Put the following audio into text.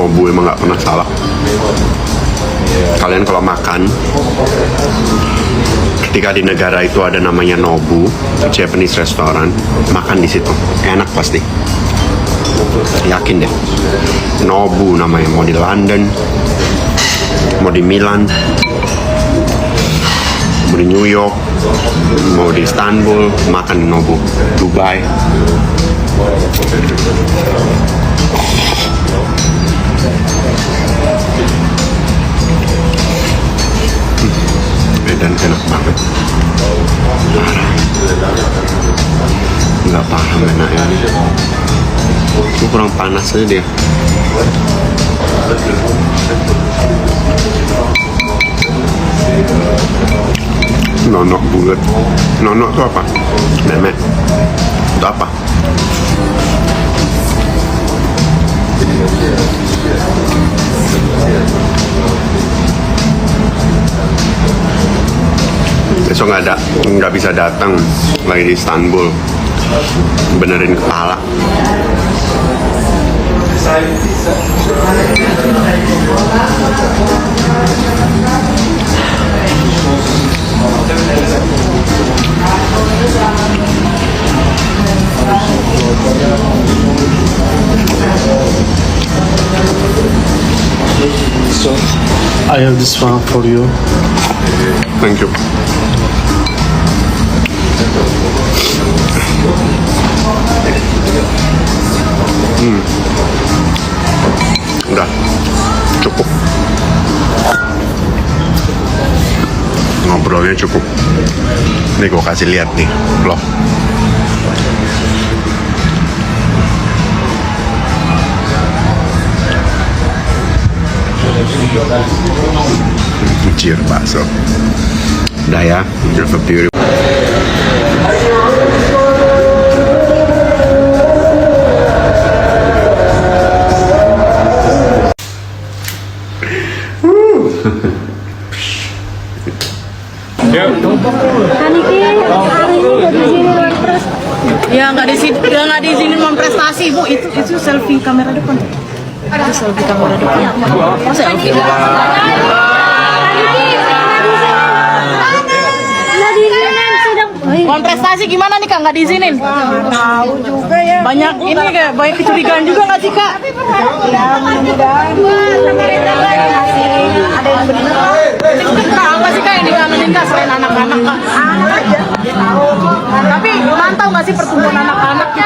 Nobu emang nggak pernah salah. Kalian kalau makan, ketika di negara itu ada namanya Nobu, Japanese restaurant, makan di situ enak pasti. Yakin deh. Nobu namanya, mau di London, mau di Milan, mau di New York, mau di Istanbul, makan di Nobu. Dubai. Medan enak banget. Parah. Nggak paham enaknya. Itu kurang panas aja dia. Nonok bulat. Nonok itu apa? Memet. Itu apa? Besok nggak bisa datang lagi di Istanbul, benerin kepala. So, I have this one for you. Thank you. Udah cukup, ngobrolnya cukup. Nih gue kasih lihat nih loh. Cier bakso. Udah ya, have a beautiful. Ya nggak di sini memprestasi bu, itu selfie kamera depan. Itu selfie kamera depan. Oh selfie. Prestasi gimana nih kak, nggak diizinin? Tahu juga ya. Banyak ini kayak banyak kecurigaan juga nggak sih kak? Ya mudah-mudahan ada yang benar. Kak apa sih kak yang dikangenin kak selain anak-anak kak? Anak aja. Tapi mantau nggak sih pertumbuhan anak-anak?